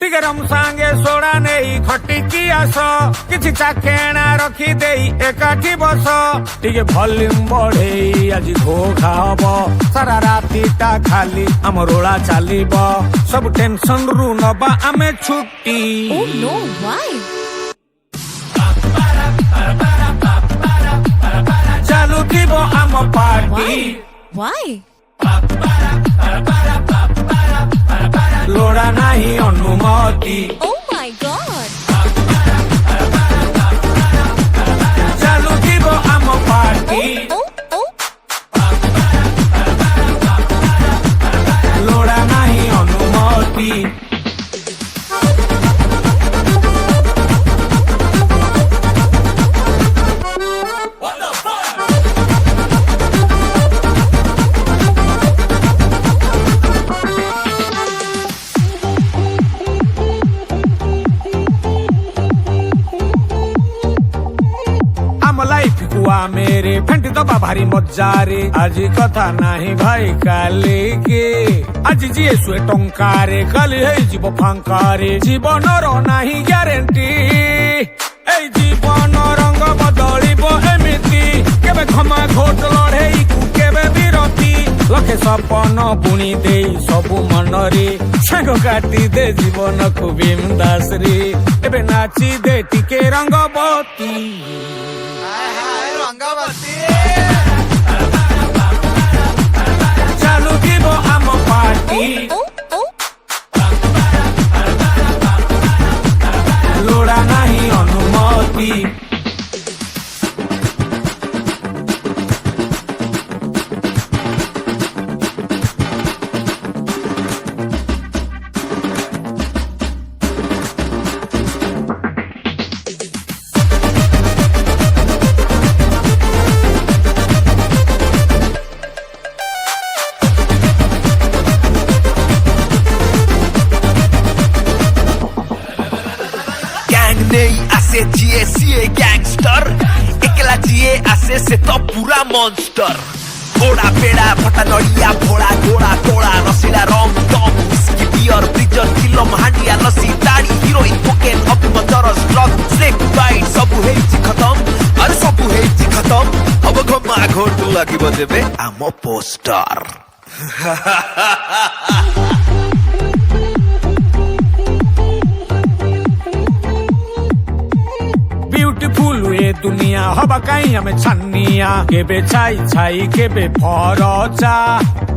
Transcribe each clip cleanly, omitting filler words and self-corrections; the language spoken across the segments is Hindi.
टिगरम सांगे सोड़ा नहीं खटिकी आस किछि चाखेणा रखी देई एकाठी बस टिके वॉल्यूम बढ़ेई आज घोघा हब सारा रातीटा खाली आम रोला चलीब सब टेंशन रु नबा आमे छुट्टी। Oh no, why? चालू थीबो आम पार्टी। Why? लोड़ा नहीं अनुमति। Oh my god! चालू थीबो आम पार्टी। Oh, oh. लोड़ा नहीं अनुमति। कुआ मेरे फेंटी दबा भारी मजारे आज कथा नहीं भाई काली के आज जीए शुए टंकारे काली है जीव फांकारे जीवनर नहीं ग्यारेंटी ए जीवन रंग बदलिब एमिति केबे क्षमा घोट लड़ेई कु केबे विरति लखे सपन बुणी दे सबु मनरे सांग काटी दे जीवन को बिंदास रे एबे नाची दे टिके रंगबती। चालू थीबो आम पार्टी। Oh, oh. लोड़ा नहीं अनुमति। नहीं आसे जिए सीए गैंगस्टर एकला जिए आसे से तो पूरा मॉन्स्टर घोड़ा पेड़ा फटा नड़िया भोड़ा घोड़ा तोड़ा रसीला रंग दम विस्की बियर ब्रिजर चिलम हांडिया लसी दाढ़ी हीरोइन कोकेन अभिमंदर ड्रग स्नेक बाइट सब हेइछि खत्म अरे सब हेइछि खत्म अब घमा घोट लागिब देबे आम पोस्टर। ब्यूटीफुल ये दुनिया हवा कहीं हमें छानिया केबे छाई छाई केबे फरचा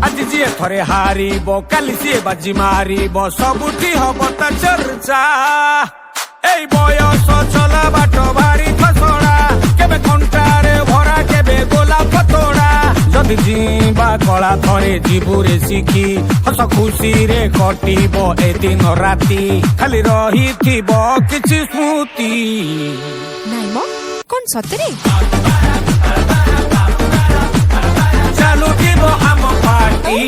आज जीए थरे हारिबो काली सीए बाजी मारिबो सबुठी हब ता चर्चा एई बयस चला बाट भारी खसड़ा केबे कंटारे भरा केबे गोला पतोड़ा जदि जीवा कला थरे जीवरे शिखी हस खुशी रे कटिबो ए दिन राती खाली रहिथिबो किछि स्मृति। नाइ म कोन सतरे? चालू थीबो आम पार्टी।